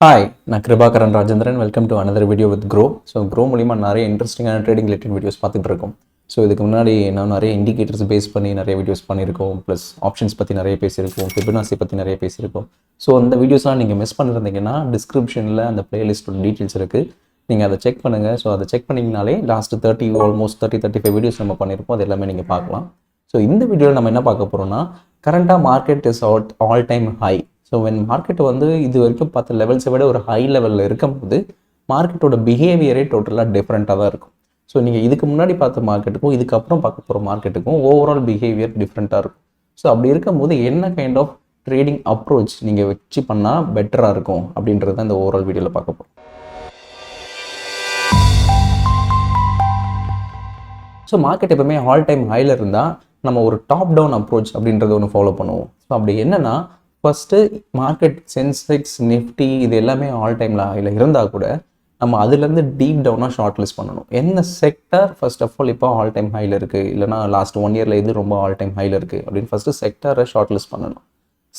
Hi, நான் Kirubakaran Rajendran. Welcome to another video with Groww. So Groww மூலிமா நிறைய இன்ட்ரெஸ்டிங்கான ட்ரேடிங் ரிலேட்டட் வீடியோஸ் பார்த்துட்டு இருக்கோம். ஸோ இதுக்கு முன்னாடி நான் நிறைய இண்டிகேட்டர்ஸ் பேஸ் பண்ணி நிறைய வீடியோஸ் பண்ணியிருக்கோம். ப்ளஸ் ஆப்ஷன்ஸ் பற்றி நிறைய பேசியிருக்கோம், ஃபிபனாசி பற்றி நிறைய பேசியிருக்கோம். ஸோ அந்த வீடியோஸ்லாம் நீங்கள் மிஸ் பண்ணியிருந்தீங்கன்னா டிஸ்கிரிப்ஷனில் அந்த பிளேலிஸ்ட்டோட டீட்டெயில்ஸ் இருக்குது, நீங்கள் அதை செக் பண்ணுங்கள். ஸோ அதை செக் பண்ணிங்கனாலே லாஸ்ட் ஆல்மோஸ்ட் 35 வீடியோஸ் நம்ம பண்ணியிருப்போம், அது எல்லாமே நீங்கள் பார்க்கலாம். ஸோ இந்த வீடியோவில் நம்ம என்ன பார்க்க போகிறோம்னா, கரண்ட்டாக market is all time high. So when market வந்து இது வரைக்கும் பார்த்த லெவல்ஸை விட ஒரு ஹை லெவலில் இருக்கும்போது மார்க்கெட்டோட பிஹேவியரே டோட்டலாக டிஃப்ரெண்ட்டாக தான் இருக்கும். ஸோ நீங்கள் இதுக்கு முன்னாடி பார்த்த மார்க்கெட்டுக்கும் இதுக்கப்புறம் பார்க்க போகிற மார்க்கெட்டுக்கும் ஓவரால் பிஹேவியர் டிஃப்ரெண்ட்டாக இருக்கும். ஸோ அப்படி இருக்கும்போது என்ன கைண்ட் ஆஃப் ட்ரேடிங் அப்ரோச் நீங்கள் வச்சு பண்ணால் பெட்டராக இருக்கும் அப்படின்றது தான் இந்த ஓவரால் வீடியோவில் பார்க்க போகிறோம். ஸோ மார்க்கெட் எப்பவுமே ஆல் டைம் ஹையில் இருந்தால் நம்ம ஒரு டாப் டவுன் அப்ரோச் அப்படின்றத ஒன்று ஃபாலோ பண்ணுவோம். ஸோ அப்படி என்னென்னா, ஃபஸ்ட்டு மார்க்கெட் சென்செக்ஸ் நிஃப்டி இது எல்லாமே ஆல் டைமில் ஹையில் இருந்தால் கூட நம்ம அதுலேருந்து டீப் டவுனாக ஷார்ட் லிஸ்ட் பண்ணணும். என்ன செக்டர் ஃபர்ஸ்ட் ஆஃப் ஆல் இப்போ ஆல் டைம் ஹையில் இருக்குது, இல்லைனா லாஸ்ட் 1 இயரில் இது ரொம்ப ஆல் டைம் ஹையில் இருக்குது அப்படின்னு ஃபஸ்ட்டு செக்டரை ஷார்ட் லிஸ்ட் பண்ணணும்.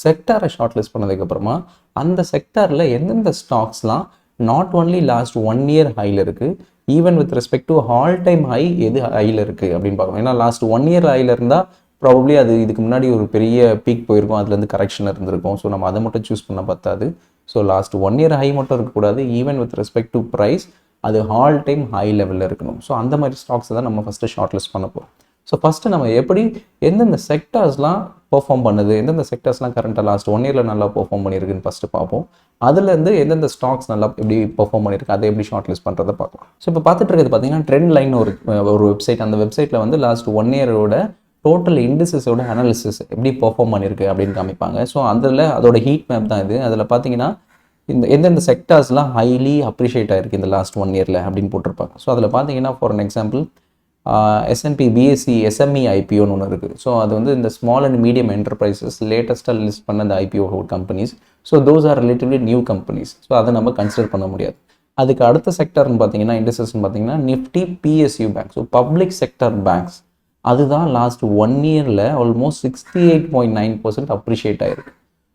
செக்டரை ஷார்ட் லிஸ்ட் பண்ணதுக்கப்புறமா அந்த செக்டரில் எந்தெந்த ஸ்டாக்ஸ்லாம் நாட் ஒன்லி லாஸ்ட் 1 இயர் ஹையில் இருக்குது, even with respect to all time high எது ஹையில் இருக்குது அப்படின்னு பார்க்கணும். ஏன்னா லாஸ்ட் 1 இயர் ஹையில் இருந்தால் ப்ராபப்ளி அது இதுக்கு முன்னாடி ஒரு பெரிய பீக் போயிருக்கும், அதுலேருந்து கரெக்ஷன் இருந்திருக்கும். ஸோ நம்ம அதை மட்டும் சூஸ் பண்ண பார்த்தாது. ஸோ லாஸ்ட் 1 இயர் ஹை மட்டும் இருக்கக்கூடாது, even with respect to price அது ஆல் டைம் ஹை லெவலில் இருக்கணும். ஸோ அந்த மாதிரி ஸ்டாக்ஸை தான் நம்ம ஃபஸ்ட்டு ஷார்ட் லிஸ்ட் பண்ண போகிறோம். ஸோ ஃபஸ்ட்டு நம்ம எப்படி எந்தெந்த செக்டர்ஸ்லாம் பெர்ஃபார்ம் பண்ணுது, எந்தெந்த செக்டர்ஸ்லாம் கரண்ட்டாக லாஸ்ட் 1 இயரில் நல்லா பெர்ஃபார்ம் பண்ணியிருக்குன்னு ஃபஸ்ட்டு பார்ப்போம். அதுலேருந்து எந்தெந்த ஸ்டாக்ஸ் நல்லா எப்படி பெர்ஃபார்ம் பண்ணியிருக்கு அதை எப்படி ஷார்ட் லிஸ்ட் பண்ணுறதை பார்க்கலாம். ஸோ இப்போ பார்த்துட்டு இருக்கிறது பார்த்தீங்கன்னா ட்ரெண்ட் லைன் ஒரு வெப்சைட். அந்த வெப்சைட்டில் வந்து லாஸ்ட் 1 இயரோட டோட்டல் இண்டிசஸோட அனாலிசிஸ் எப்படி பெர்ஃபார்ம் பண்ணியிருக்கு அப்படின்னு காமிப்பாங்க. ஸோ அதில் அதோட ஹீட் மேப் தான் இது. அதில் பார்த்தீங்கன்னா எந்தெந்த செக்டர்ஸ்லாம் ஹைலி அப்ரிஷியேட் ஆகிருக்கு இந்த லாஸ்ட் 1 இயரில் அப்படின்னு போட்டிருப்பாங்க. ஸோ அதில் பார்த்தீங்கன்னா for an example S&P BSE SME IPOன்னு ஒன்று இருக்குது. ஸோ அது வந்து இந்த ஸ்மால் அண்ட் மீடியம் என்டர்பிரைசஸ் லேட்டஸ்ட்டாக லிஸ்ட் பண்ண அந்த IPO companies. So those are relatively new companies. So அதை நம்ம கன்சிடர் பண்ண முடியாது. அதுக்கு அடுத்த செக்டர்னு பார்த்தீங்கன்னா இண்டஸ்ட்ரீஸ்னு பார்த்தீங்கன்னா Nifty PSU bank, so public sector banks, அதுதான் லாஸ்ட் 1 இயரில் ஆல்மோஸ்ட் 68.9% அப்ரிஷியேட் ஆகிருக்கு.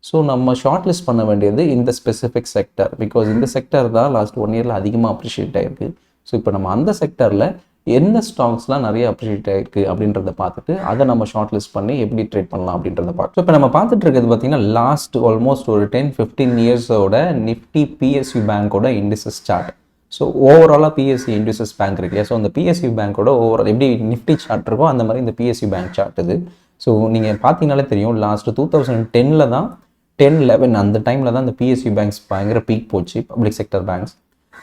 ஸோ நம்ம ஷார்ட் லிஸ்ட் பண்ண வேண்டியது இந்த ஸ்பெசிஃபிக் செக்டர், பிகாஸ் இந்த செக்டர் தான் லாஸ்ட் 1 இயரில் அதிகமாக அப்ரிஷியேட் ஆகிருக்கு. ஸோ இப்போ நம்ம அந்த செக்டரில் எந்த ஸ்டாக்ஸ்லாம் நிறைய அப்ரிஷியேட் ஆகிருக்கு அப்படின்றத பார்த்துட்டு அதை நம்ம ஷார்ட் லிஸ்ட் பண்ணி எப்படி ட்ரேட் பண்ணலாம் அப்படின்றத பார்க்கலாம். ஸோ இப்போ நம்ம பார்த்துட்டு இருக்கிறது பார்த்தீங்கன்னா லாஸ்ட் ஆல்மோஸ்ட் ஒரு 10-15 இயர்ஸோட நிஃப்டி PSU பேங்கோட இண்டிசஸ் சார்ட். ஸோ ஓவராலாக PSU இண்டிசஸ் பேங்க் இருக்கு இல்லையா, ஸோ அந்த PSU பேங்கோட ஓவரால் எப்படி நிஃப்டி சார்ட் இருக்கோ அந்த மாதிரி இந்த PSU பேங்க் சார்ட் இது. ஸோ நீங்கள் பார்த்தீங்கனாலே தெரியும், லாஸ்ட் 2010 தான் 10-11 அந்த டைமில் தான் இந்த PSU பேங்க்ஸ் பயங்கர பீக் போச்சு, பப்ளிக் செக்டர் பேங்க்ஸ்.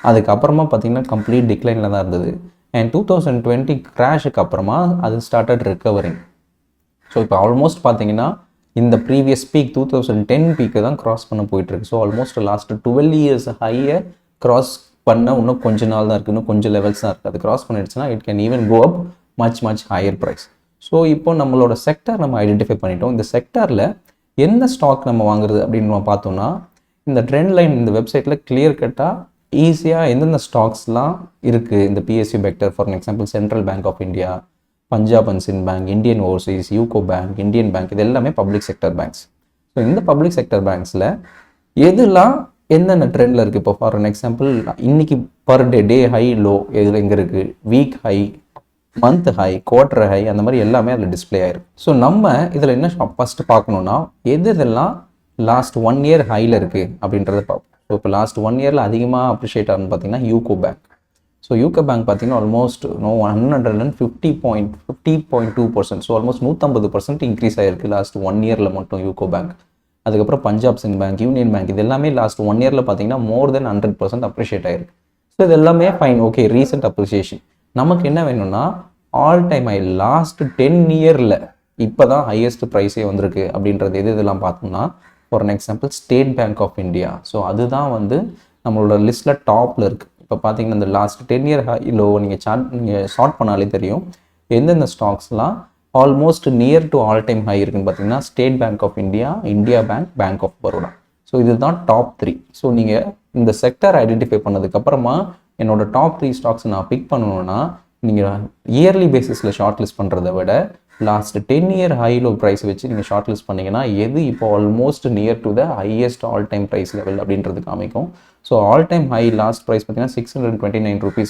அதுக்கப்புறமா பார்த்தீங்கன்னா கம்ப்ளீட் டிக்ளைனில் தான் இருந்தது. அண்ட் 2020 கிராஷுக்கு அப்புறமா அது ஸ்டார்டட் ரெக்கவரிங். ஸோ இப்போ ஆல்மோஸ்ட் பார்த்தீங்கன்னா இந்த ப்ரீவியஸ் பீக் 2010 பீக்கை தான் கிராஸ் பண்ண போயிட்டுருக்கு. ஸோ ஆல்மோஸ்ட் லாஸ்ட் 12 இயர்ஸ் ஹையை கிராஸ் பண்ண இன்னும் கொஞ்ச நாள் தான் இருக்குது, இன்னும் கொஞ்சம் லெவல்ஸ் தான் இருக்குது. அது கிராஸ் பண்ணிடுச்சுன்னா it can even go up much higher price. So இப்போ நம்மளோட செக்டர் நம்ம ஐடென்டிஃபை பண்ணிட்டோம். இந்த செக்டரில் எந்த ஸ்டாக் நம்ம வாங்குறது அப்படின்னு நம்ம பார்த்தோம்னா இந்த ட்ரெண்ட் லைன் இந்த வெப்சைட்டில் கிளியர் கட்டாக ஈஸியாக எந்தெந்த ஸ்டாக்ஸ்லாம் இருக்குது இந்த PSU sector. For example central bank of India, Punjab and Sind bank, Indian overseas, UCO bank, Indian bank, இது எல்லாமே பப்ளிக் செக்டர் பேங்க்ஸ். ஸோ இந்த பப்ளிக் செக்டர் பேங்க்ஸில் எதுலாம் என்னென்ன ட்ரெண்டில் இருக்குது. இப்போ ஃபார் அன் எக்ஸாம்பிள் இன்னைக்கு பர் டே ஹை லோ எதில் எங்கே இருக்குது, week high, month high, quarter high, அந்த மாதிரி எல்லாமே அதில் டிஸ்பிளே ஆயிருக்கு. ஸோ நம்ம இதில் என்ன ஃபஸ்ட்டு பார்க்கணுன்னா இதெல்லாம் லாஸ்ட் 1 இயர் ஹையில் இருக்குது அப்படின்றத பார்ப்போம். ஸோ இப்போ லாஸ்ட் 1 இயரில் அதிகமாக அப்ரிஷியேட் ஆகுன்னு பார்த்தீங்கன்னா UCO bank. So UCO bank பார்த்தீங்கன்னா ஆல்மோஸ்ட் 150.2%. ஸோ ஆல்மோஸ்ட் 150% இன்க்ரீஸ் ஆகிருக்கு லாஸ்ட் 1 இயரில் மட்டும் யூகோ பேங்க். அதுக்கப்புறம் Punjab Sindh bank, union bank, இது எல்லாமே லாஸ்ட் 1 இயரில் பார்த்தீங்கன்னா மோர் தென் 100% அப்ரிஷியேட் ஆகிருக்கு. ஸோ இது எல்லாமே ஃபைன், ஓகே, ரீசெண்ட் அப்ரிசியேஷன். நமக்கு என்ன வேணும்னா ஆல் டைம் ஹை லாஸ்ட் 10 இயரில் இப்போ தான் ஹையஸ்ட் ப்ரைஸே வந்திருக்கு அப்படின்றது இதெல்லாம் பார்த்தோம்னா for an example State Bank of India. So அதுதான் வந்து நம்மளோட லிஸ்ட்டில் டாப்பில் இருக்குது. இப்போ பார்த்தீங்கன்னா இந்த லாஸ்ட் 10 இயர் ஹைலோ நீங்கள் ஷார்ட் பண்ணாலே தெரியும் எந்தெந்த ஸ்டாக்ஸ்லாம் almost near to all time high இருக்குன்னு பார்த்தீங்கன்னா State Bank of India, India bank, bank of Baroda. So இதுதான் டாப் 3. ஸோ நீங்கள் இந்த செக்டர் ஐடென்டிஃபை பண்ணதுக்கப்புறமா என்னோட டாப் 3 ஸ்டாக்ஸ் நான் பிக் பண்ணணுன்னா நீங்கள் இயர்லி பேசிஸில் ஷார்ட் லிஸ்ட் பண்ணுறதை விட last 10-year high low price வச்சு நீங்கள் ஷார்ட் லிஸ்ட் பண்ணிங்கன்னா எது இப்போ almost near to the highest all time price level அப்படின்றது காமிக்கும். So all time high last price பார்த்தீங்கன்னா 629 rupees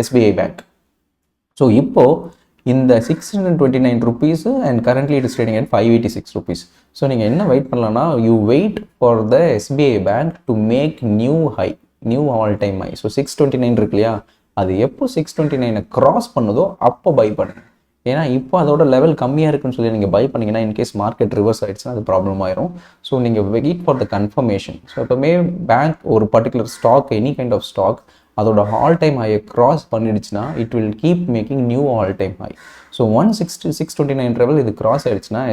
SBI பேங்க். ஸோ இப்போது இந்த 629 rupees and currently it is trading at 586 rupees. So நீங்கள் என்ன வெயிட் பண்ணலாம்னா you wait for the SBI bank to make new all time high. So 629 இருக்கு இல்லையா, அது எப்போ 629 கிராஸ் பண்ணுதோ அப்போ பை பண்ணுங்க. ஏன்னா இப்போ அதோட லெவல் கம்மியாக இருக்குன்னு சொல்லி நீங்கள் பை பண்ணிங்கன்னா இன்கேஸ் மார்க்கெட் ரிவர்ஸ் ஆகிடுச்சுன்னா அது ப்ராப்ளம் ஆயிரும். ஸோ நீங்கள் wait for the confirmation. So எப்போவுமே பேங்க் ஒரு particular stock, any kind of stock அதோட ஆல் டைம் ஹையை கிராஸ் பண்ணிடுச்சுன்னா it will keep making new all time high. So 629 level இது கிராஸ் ஆகிடுச்சுன்னா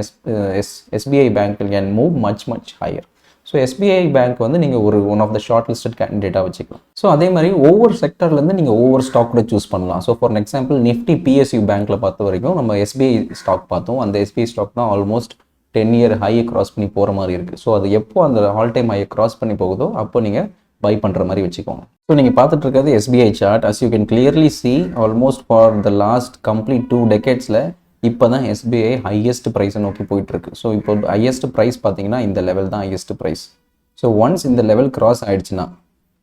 SBI bank can move much higher. So SBI bank வந்து நீங்கள் one of the short listed கேண்டிடேட்டாக வச்சுக்கலாம். So அதே மாதிரி ஒவ்வொரு செக்டர்லேருந்து நீங்கள் ஒவ்வொரு ஸ்டாக் கூட சூஸ் பண்ணலாம். So for example Nifty PSU பேங்க்கில் பார்த்த வரைக்கும் நம்ம SBI ஸ்டாக் பார்த்தோம். அந்த SBI ஸ்டாக் தான் ஆல்மோஸ்ட் 10-year ஹையை கிராஸ் பண்ணி போகிற மாதிரி இருக்குது. ஸோ அது எப்போ அந்த ஆல் டைம் ஹையை கிராஸ் பண்ணி போகுதோ அப்போ நீங்கள் பை பண்ணுற மாதிரி வச்சுக்கோங்க. ஸோ நீங்கள் பார்த்துட்டு இருக்கிறது SBI chart. As you can clearly see almost for the last complete 2 decades இப்போ தான் SBI ஹையஸ்ட் ப்ரைஸை நோக்கி போயிட்டுருக்கு. ஸோ இப்போ ஹையஸ்ட் ப்ரைஸ் பார்த்தீங்கன்னா இந்த லெவல் தான் ஹையஸ்ட் ப்ரைஸ். ஸோ ஒன்ஸ் இந்த லெவல் கிராஸ் ஆகிடுச்சுன்னா,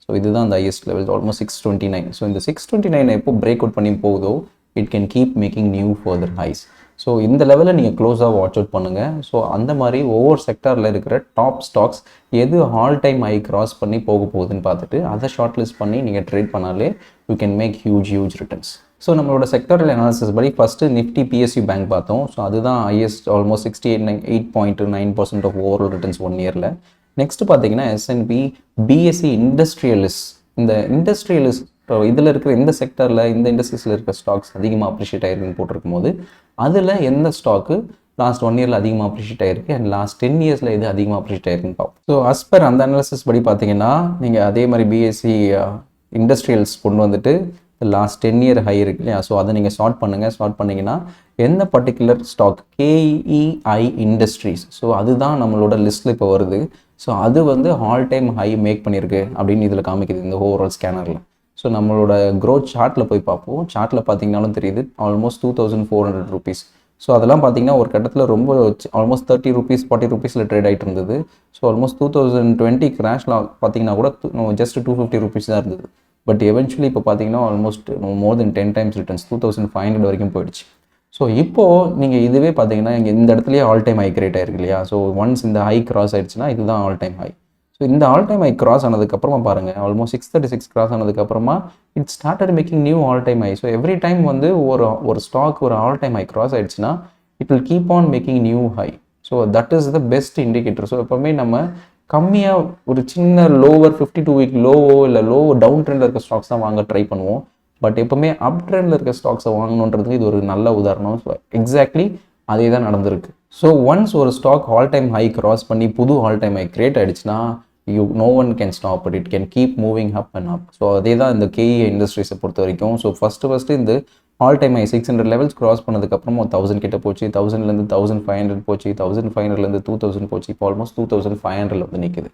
ஸோ இதுதான் அந்த ஹையஸ்ட் லெவல் ஆல்மோஸ்ட் 629. ஸோ இந்த 629 எப்போ பிரேக் அவுட் பண்ணி போகுதோ it can keep making new further highs. So இந்த லெவலில் நீங்கள் க்ளோஸாக வாட்ச் அவுட் பண்ணுங்கள். ஸோ அந்த மாதிரி ஒவ்வொரு செக்டாரில் இருக்கிற டாப் ஸ்டாக்ஸ் எது ஆல் டைம் ஹை கிராஸ் பண்ணி போக போகுதுன்னு பார்த்துட்டு அதை ஷார்ட் லிஸ்ட் பண்ணி நீங்கள் ட்ரேட் பண்ணாலே you can make huge returns. So நம்மளோட செக்டரல் அனாலிசிஸ் படி ஃபஸ்ட்டு நிஃப்டி PSU பேங்க் பார்த்தோம். ஸோ அதுதான் highest almost 68.9% of overall returns 1 yearல. நெக்ஸ்ட் பார்த்தீங்கன்னா S&P BSE இண்டஸ்ட்ரியலிஸ்ட். இந்த இண்டஸ்ட்ரியலிஸ்ட் இதில் இருக்கிற இந்த செக்டரில் இந்த இண்டஸ்ட்ரீஸில் இருக்கிற ஸ்டாக்ஸ் அதிகமாக அப்ரிஷியேட் ஆகிருக்குன்னு போட்டிருக்கும் போது அதில் எந்த ஸ்டாக்கு லாஸ்ட் 1 yearல அதிகமாக அப்ரிஷியேட் ஆகிருக்கு அண்ட் லாஸ்ட் 10 yearsல எது அதிகமாக அப்ரிஷியேட் ஆகிருக்குன்னு பார்ப்போம். ஸோ அஸ் பர் அந்த அனாலிசிஸ் படி பார்த்தீங்கன்னா நீங்கள் அதே மாதிரி BSE இண்டஸ்ட்ரியல்ஸ் கொண்டு வந்துட்டு லாஸ்ட் 10-year ஹை இருக்கு இல்லையா, ஸோ அதை நீங்கள் ஸ்டார்ட் பண்ணிங்கன்னா எந்த particular stock KEI industries, so அதுதான் நம்மளோட லிஸ்ட்டில் இப்போ வருது. ஸோ அது வந்து ஆல் டைம் ஹை மேக் பண்ணியிருக்கு அப்படின்னு இதில் காமிக்குது இந்த ஓவரால் ஸ்கேனரில். ஸோ நம்மளோட க்ரோத் சார்ட்டில் போய் பார்ப்போம். சார்ட்டில் பார்த்தீங்கன்னாலும் தெரியுது ஆல்மோஸ்ட் 2400 rupees. ஸோ அதெல்லாம் பார்த்தீங்கன்னா ஒரு கட்டத்தில் ரொம்ப ஆல்மோஸ்ட் 30 rupees 40 rupeesல ட்ரேட் ஆகிட்டு இருந்தது. ஸோ ஆல்மோஸ்ட் 2020 கிராஷில் பார்த்தீங்கன்னா கூட ஜஸ்ட் 250 rupees தான் இருந்தது. பட் எவென்ச்சுவலி இப்போ பார்த்தீங்கன்னா ஆல்மோஸ்ட் மோர் தென் 10 times ரிட்டர்ன்ஸ் 2500 வரைக்கும் போயிடுச்சு. ஸோ இப்போது நீங்கள் இதுவே பார்த்தீங்கன்னா இங்கே இந்த இடத்துலேயே ஆல் டைம் ஹை கிரியேட் ஆயிருக்கு இல்லையா. ஸோ ஒன்ஸ் இந்த ஹை கிராஸ் ஆயிடுச்சுன்னா இதுதான் ஆல் டைம் ஹை. ஸோ இந்த ஆல் டைம் ஹை கிராஸ் ஆனதுக்கப்புறமா பாருங்கள் ஆல்மோஸ்ட் 636 கிராஸ் ஆனதுக்கப்புறமா it started making new all time high. So every time வந்து ஒரு ஸ்டாக் ஒரு ஆல் டைம் ஹை கிராஸ் ஆயிடுச்சுன்னா it will keep on making new high. So that is the best indicator. So எப்போவுமே நம்ம கம்மியாக ஒரு சின்ன லோவர் 52 week லோவோ இல்லை டவுன் ட்ரெண்டில் இருக்க ஸ்டாக்ஸ் தான் வாங்க ட்ரை பண்ணுவோம். பட் எப்போவுமே அப் ட்ரெண்டில் இருக்க ஸ்டாக்ஸை வாங்கணுன்றதுக்கு இது ஒரு நல்ல உதாரணம். ஸோ எக்ஸாக்ட்லி அதே தான் நடந்திருக்கு. ஸோ ஒன்ஸ் ஒரு stock all time high cross பண்ணி புது ஆல் டைம் ஹை கிரியேட் ஆகிடுச்சுன்னா no one can stop it. It can keep moving up and up. So அதே தான் இந்த KEI இண்டஸ்ட்ரீஸை பொறுத்த வரைக்கும். ஸோ ஃபஸ்ட்டு இந்த all time high 600 levels cross பண்ணதுக்கப்புறமா 1000 கிட்ட போச்சு, 1000லேருந்து 1500 போச்சு, 1500லேருந்து 2000 போச்சு, இப்போ ஆல்மோஸ்ட் 2500 வந்து நிற்குது.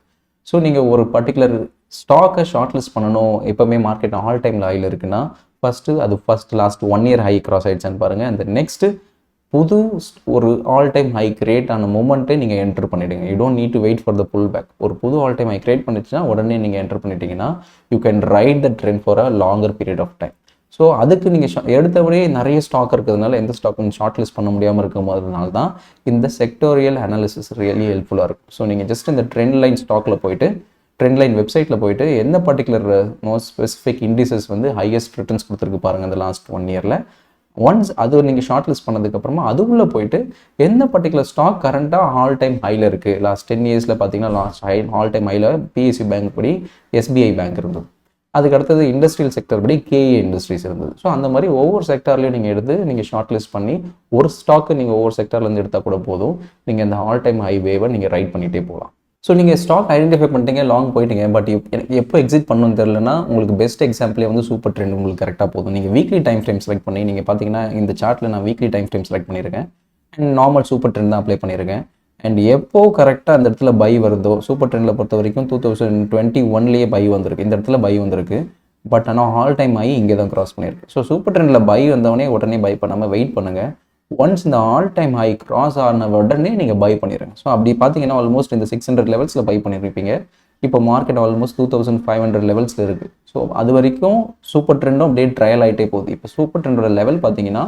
ஸோ நீங்கள் ஒரு பர்டிகுலர் ஸ்டாக்கை ஷார்ட் லிஸ்ட் பண்ணணும் எப்போவுமே மார்க்கெட் ஆல் டைம் ஹையில் இருக்குன்னா first last 1 year high cross ஆகிடுச்சான்னு பாருங்கள். அந்த நெக்ஸ்ட்டு புது ஒரு ஆல் டைம் ஹை கிரியேட் ஆன மூமெண்ட்டே நீங்கள் என்டர் பண்ணிவிடுங்க. You don't need to wait for the pullback. ஒரு புது ஆல் டைம் ஹை கிரியேட் பண்ணிச்சுன்னா உடனே நீங்கள் என்டர் பண்ணிட்டீங்கன்னா you can ride the trend for a longer period of time. So அதுக்கு நீங்கள் எடுத்தவரே நிறைய ஸ்டாக் இருக்கிறதுனால எந்த ஸ்டாக் நீங்கள் ஷார்ட் லிஸ்ட் பண்ண முடியாமல் இருக்கிறதுனால தான் இந்த செக்டோரியல் அனாலிசிஸ் ரியலி ஹெல்ப்ஃபுல்லாக இருக்கும். ஸோ நீங்கள் ஜஸ்ட் இந்த ட்ரெண்ட் லைன் ஸ்டாக்கில் போயிட்டு ட்ரெண்ட் லைன் வெப்சைட்டில் போயிட்டு எந்த பர்டிகுலர் ஸ்பெசிஃபிக் இண்டிசஸ் வந்து ஹையஸ்ட் ரிட்டர்ன்ஸ் கொடுத்துருக்கு பாருங்கள் அந்த லாஸ்ட் 1 yearல. ஒன்ஸ் அது நீங்கள் ஷார்ட் லிஸ்ட் பண்ணதுக்கப்புறமா அதுக்குள்ளே போயிட்டு எந்த பர்டிகுலர் ஸ்டாக் கரண்ட்டாக ஆல் டைம் ஹையில் இருக்குது. லாஸ்ட் 10 yearsல பார்த்தீங்கன்னா லாஸ்ட் ஆல் டைம் ஹையில் PSU பேங்க் படி SBI பேங்க் இருந்தது. அதுக்கு அடுத்தது இண்டஸ்ட்ரியல் செக்டர் படி KEI இண்டஸ்ட்ரீஸ் இருந்தது. ஸோ அந்த மாதிரி ஒவ்வொரு செக்டார்லையும் நீங்கள் எடுத்து நீங்கள் ஷார்ட் லிஸ்ட் பண்ணி ஒரு ஸ்டாக்கு நீங்கள் ஒவ்வொரு செக்டார்லேருந்து எடுத்தால் கூட போதும். நீங்கள் இந்த ஆல் டைம் ஹை வேவை நீங்கள் ரைட் பண்ணிகிட்டே போகலாம். ஸோ நீங்கள் ஸ்டாக் ஐடென்டிஃபை பண்ணிட்டீங்க, லாங் போயிட்டீங்க, பட் எப்போ எக்ஸிட் பண்ணணும்னு தெரியலனா உங்களுக்கு பெஸ்ட் எக்ஸாம்பிளே வந்து சூப்பர் ட்ரெண்ட் உங்களுக்கு கரெக்டாக போதும். நீங்கள் வீக்லி டைம் ஃப்ரேம் செலக்ட் பண்ணி நீங்கள் பார்த்தீங்கன்னா இந்த சார்ட்டில் நான் வீக்லி டைம் ஃப்ரேம் செலக்ட் பண்ணியிருக்கேன் அண்ட் நார்மல் சூப்பர் ட்ரெண்ட் தான் அப்ளை பண்ணியிருக்கேன். அண்ட் எப்போ கரெக்டாக அந்த இடத்துல பை வருதோ, சூப்பர் ட்ரெண்டில் பொறுத்த வரைக்கும் 2021 பை வந்திருக்கு, இந்த இடத்துல பை வந்திருக்கு. பட் ஆனால் ஆல் டைம் ஆகி இங்கே தான் கிராஸ் பண்ணியிருக்கு. ஸோ சூப்பர் ட்ரெண்டில் பை வந்தவொடனே உடனே பை பண்ணாமல் வெயிட் பண்ணுங்கள். ஒன்ஸ் இந்த ஆல் டைம் ஹை கிராஸ் ஆன உடனே நீங்கள் பை பண்ணிடுங்க. ஸோ அப்படி பார்த்தீங்கன்னா ஆல்மோஸ்ட் இந்த 600 லெவல்ஸில் பை பண்ணியிருப்பீங்க. இப்போ மார்க்கெட் ஆல்மோஸ்ட் 2500 லெவல்ஸில் இருக்குது. ஸோ அது வரைக்கும் சூப்பர் ட்ரெண்டும் அப்படியே ட்ரையல் ஆகிட்டே போகுது. இப்போ சூப்பர் ட்ரெண்டோட லெவல் பார்த்தீங்கன்னா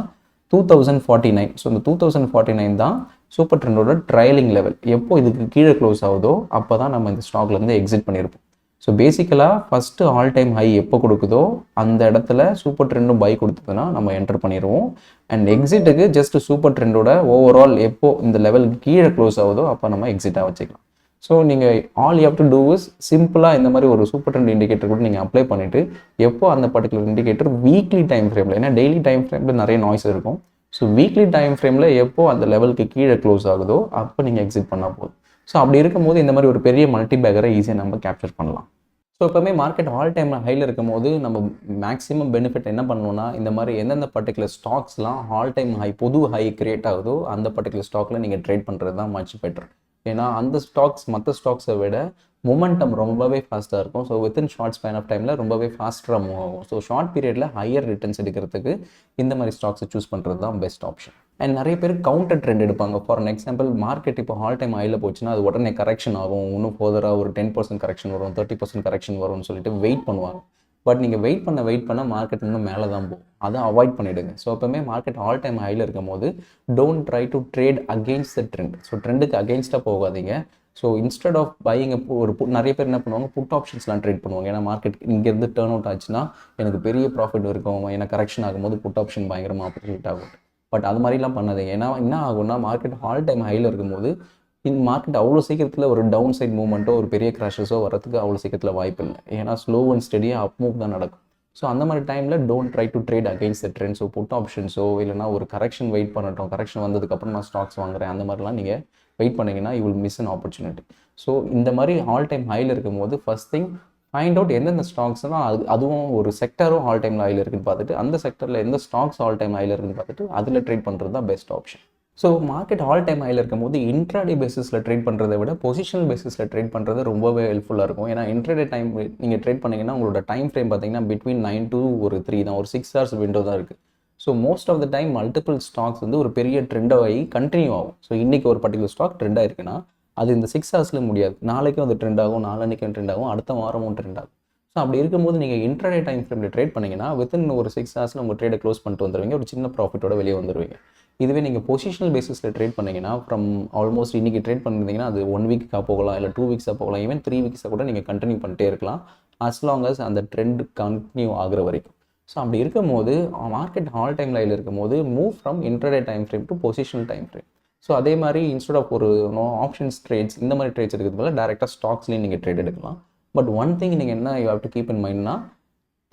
2049. ஸோ இந்த 2049 தான் சூப்பர் ட்ரெண்டோட ட்ரையலிங் லெவல். எப்போ இதுக்கு கீழே க்ளோஸ் ஆகுதோ அப்போ தான் நம்ம இந்த ஸ்டாக்லேருந்து எக்ஸிட் பண்ணியிருப்போம். ஸோ பேசிக்கலாக ஃபஸ்ட்டு ஆல் டைம் ஹை எப்போ கொடுக்குதோ அந்த இடத்துல சூப்பர் ட்ரெண்டும் பை கொடுத்ததுன்னா நம்ம என்டர் பண்ணிடுவோம். அண்ட் எக்ஸிட்டுக்கு ஜஸ்ட் சூப்பர் ட்ரெண்டோட ஓவரால் எப்போ இந்த லெவலுக்கு கீழே க்ளோஸ் ஆகுதோ அப்போ நம்ம எக்ஸிட்டாக வச்சுக்கலாம். ஸோ நீங்கள் all you have to do is சிம்பிளாக இந்த மாதிரி ஒரு சூப்பர் ட்ரெண்ட் இண்டிகேட்டர் கூட நீங்கள் அப்ளை பண்ணிவிட்டு எப்போ அந்த பர்டிகுலர் இண்டிகேட்டர் வீக்லி டைம் ஃப்ரேமில், ஏன்னா டெய்லி டைம் ஃப்ரேமில் நிறைய நாய்ஸ் இருக்கும். ஸோ வீக்லி டைம் ஃப்ரேமில் எப்போ அந்த லெவலுக்கு கீழே க்ளோஸ் ஆகுதோ அப்போ நீங்கள் எக்ஸிட் பண்ணால் போதும். ஸோ அப்படி இருக்கும்போது இந்த மாதிரி ஒரு பெரிய மல்டி பேக்கரை ஈஸியாக நம்ம கேப்சர் பண்ணலாம். ஸோ எப்போவுமே மார்க்கெட் ஆல் டைம் ஹையில் இருக்கும் போது நம்ம மேக்ஸிமம் பெனிஃபிட் என்ன பண்ணணும்னா, இந்த மாதிரி எந்தெந்த பர்டிகுலர் ஸ்டாக்ஸ்லாம் ஆல் டைம் ஹை புது ஹை கிரியேட் ஆகுதோ அந்த பர்டிகுலர் ஸ்டாக்கில் நீங்கள் ட்ரேட் பண்ணுறது தான் மச் பெட்டர். ஏன்னா அந்த ஸ்டாக்ஸ் மற்ற ஸ்டாக்ஸை விட மொமெண்டம் ரொம்பவே ஃபாஸ்ட்டாக இருக்கும். So within short span of டைமில் ரொம்பவே ஃபாஸ்ட்டாக மூவ் ஆகும். ஸோ ஷார்ட் பீரியடில் ஹையர் ரிட்டர்ன்ஸ் எடுக்கிறதுக்கு இந்த மாதிரி ஸ்டாக்ஸை சூஸ் பண்ணுறது தான் பெஸ்ட் ஆப்ஷன். அண்ட் நிறைய பேர் கவுண்டர் ட்ரெண்ட் எடுப்பாங்க. ஃபார் எக்ஸாம்பிள் மார்க்கெட் இப்போ ஆல் டைம் ஹையில் போச்சுன்னா அது உடனே கரெக்ஷன் ஆகும், இன்னும் ஃபர்தராக ஒரு 10% கரெக்ஷன் வரும், 30% கரெக்ஷன் வரும்னு சொல்லிட்டு வெயிட் பண்ணுவாங்க. பட் நீங்கள் வெயிட் பண்ண மார்க்கெட் இன்னும் மேலே தான் போகும். அதை அவாய்ட் பண்ணிவிடுங்க. ஸோ எப்போவுமே மார்க்கெட் ஆல் டைம் ஹையில் இருக்கும் போது don't try to trade against the trend. So ட்ரெண்டுக்கு அகெயின்ஸ்டாக போகாதீங்க. ஸோ இன்ஸ்டெட் ஆஃப் பையிங் நிறைய பேர் என்ன பண்ணுவாங்க, புட் ஆப்ஷன்ஸ்லாம் ட்ரேட் பண்ணுவாங்க. ஏன்னா மார்க்கெட் இங்கேருந்து டேர்ன் அவுட் ஆச்சுன்னா எனக்கு பெரிய ப்ராஃபிட் இருக்கும், ஏன்னா கரெக்ஷன் ஆகும்போது புட் ஆப்ஷன் பயங்கரமாக ஆப்பர்ச்சுனிட்டி ஆகும். பட் அது மாதிரிலாம் பண்ணாதீங்க. ஏன்னா என்ன ஆகும்னா மார்க்கெட் ஆல் டைம் ஹையில் இருக்கும்போது இந்த மார்க்கெட் அவ்வளோ சீக்கிரத்தில் ஒரு டவுன் சைட் மூவ்மெண்ட்டோ ஒரு பெரிய கிராஷஸோ வரதுக்கு அவ்வளோ சீக்கிரத்தில் வாய்ப்பு இல்லை. ஏன்னா ஸ்லோ அண்ட் ஸ்டெடியாக அப் மூவ் தான் நடக்கும். ஸோ அந்த மாதிரி டைமில் don't try to trade against the trend. So put ஆப்ஷன்ஸோ இல்லைனா ஒரு கரெக்ஷன் வெயிட் பண்ணட்டும், கரெக்ஷன் வந்ததுக்கப்புறம் நான் ஸ்டாக்ஸ் வாங்குறேன், அந்த மாதிரிலாம் நீங்கள் வெயிட் பண்ணிங்கன்னா you will miss an opportunity. So இந்த மாதிரி ஆல் டைம் ஹையில் இருக்கும்போது ஃபஸ்ட் திங் ஃபைண்ட் அவுட் எந்தெந்த ஸ்டாக்ஸ்லாம் அதுவும் ஒரு செக்டரும் ஆல் டைம் ஹையில் இருக்குன்னு பார்த்துட்டு அந்த செக்டரில் எந்த ஸ்டாக்ஸ் ஆல் டைம் ஹையில் இருக்குன்னு பார்த்துட்டு அதில் ட்ரேட் பண்ணுறது தான் best option. So market all time ஹையில் இருக்கும்போது இன்ட்ராடே பேசிஸில் ட்ரேட் பண்ணுறதை விட பொசிஷனல் பேசிஸில் ட்ரேட் பண்ணுறது ரொம்பவே ஹெல்ப்ஃபுல்லாக இருக்கும். ஏன்னா இன்ட்ராடே டைம் நீங்கள் ட்ரேட் பண்ணிங்கன்னா உங்களோட டைம் ஃப்ரேம் பார்த்தீங்கன்னா பிட்வீன் 9 to 3 தான், ஒரு 6 hours விண்டோ தான் இருக்குது. So most of the time multiple stocks வந்து ஒரு பெரிய ட்ரெண்டாகி கண்டினியூ ஆகும். ஸோ இன்றைக்கி ஒரு பர்டிகுலர் ஸ்டாக் ட்ரெண்டாக இருக்குன்னா அது இந்த 6 hours முடியாது, நாளைக்கும் அது ட்ரெண்ட் ஆகும், நாளைக்கும் ட்ரெண்ட் ஆகும், அடுத்த வாரமும் ட்ரெண்ட் ஆகும். ஸோ அப்படி இருக்கும்போது நீங்கள் இன்ட்ராடே டைம் ஃப்ரேமில் ட்ரேட் பண்ணிங்கன்னா வித்தின் ஒரு 6 hours உங்கள் ட்ரேடை க்ளோஸ் பண்ணிட்டு வந்துடுவீங்க, ஒரு சின்ன ப்ராஃபிட்டோட வெளியே வந்துடுவீங்க. இதுவே நீங்கள் பொசிஷனல் பேசிஸில் ட்ரேட் பண்ணிங்கன்னா ஃப்ரம் ஆல்மோஸ்ட் இன்றைக்கி ட்ரேட் பண்ணியிருந்தீங்கன்னா அது 1 வீக்காக போகலாம், இல்லை 2 வீக்ஸாக போகலாம், ஈவன் 3 வீக்ஸாக கூட நீங்கள் கண்டினியூ பண்ணிட்டே இருக்கலாம், அஸ் லாங் அஸ் அந்த ட்ரெண்ட் கண்டினியூ ஆகிற வரைக்கும். ஸோ அப்படி இருக்கும் போது மார்க்கெட் ஆல் டைம் லைனில் இருக்கும் போது move from intraday time frame to positional time frame. So அதே மாதிரி இன்ஸ்டெட் ஆஃப் ஒரு ஆப்ஷன்ஸ் ட்ரேட்ஸ் இந்த மாதிரி ட்ரேட்ஸ் இருக்கிறதுனால டேரெக்டாக ஸ்டாக்ஸ்லேயும் நீங்கள் ட்ரேட் எடுக்கலாம். பட் ஒன் திங் நீங்கள் என்ன you have to keep in மைண்ட்னா,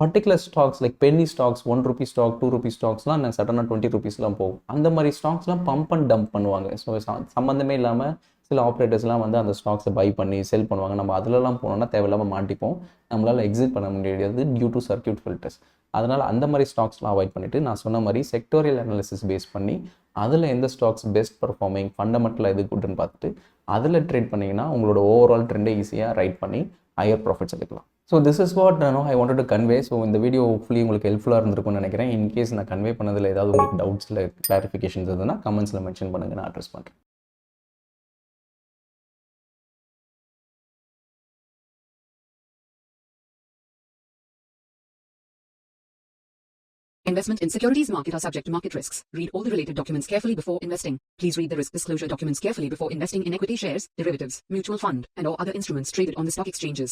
particular stocks like penny stocks, 1 rupee stock, 2 rupee ஸ்டாக்ஸ்லாம் நான் சடனாக 20 rupeesலாம் போகும். அந்த மாதிரி ஸ்டாக்ஸ்லாம் பம்ப் அண்ட் டம்ப் பண்ணுவாங்க. ஸோ சம்மந்தமே இல்லாமல் சில ஆப்ரேட்டர்ஸ்லாம் வந்து அந்த ஸ்டாக்ஸை பை பண்ணி செல் பண்ணுவாங்க. நம்ம அதிலலாம் போனோம்னா தேவையில்லாமல் மாட்டிப்போம், நம்மளால் எக்ஸிட் பண்ண முடியாது டியூ டு சர்க்யூட் ஃபில்டர்ஸ். அதனால் அந்த மாதிரி ஸ்டாக்ஸ்லாம் அவாய்ட் பண்ணிவிட்டு நான் சொன்ன மாதிரி செக்டோரியல் அனாலிசிஸ் பேஸ் பண்ணி அதில் எந்த ஸ்டாக்ஸ் பெஸ்ட் பர்ஃபார்மிங், ஃபண்டமெண்டலாக எது குட்னு பார்த்துட்டு அதில் ட்ரேட் பண்ணிங்கன்னா உங்களோட ஓவரால் ட்ரெண்டை ஈஸியாக ரைட் பண்ணி ஹையர் ப்ராஃபிட்ஸ் எடுக்கலாம். So this is what I wanted to convey. So இந்த வீடியோ ஹோப்ஃபுல்லி உங்களுக்கு ஹெல்ப்ஃபுல்லாக இருந்திருக்கும்னு நினைக்கிறேன். இன்கேஸ் நான் கன்வே பண்ணதில் ஏதாவது உங்களுக்கு டவுட்ஸில் கிளாரிஃபிகேஷன்ஸ் இருந்ததுன்னா கமெண்ட்ஸில் மென்ஷன் பண்ணுங்கள், நான் அட்ரஸ் பண்ணுறேன். Investment in securities market are subject to market risks. Read all the related documents carefully before investing. Please read the risk disclosure documents carefully before investing in equity shares, derivatives, mutual fund, and or other instruments traded on the stock exchanges.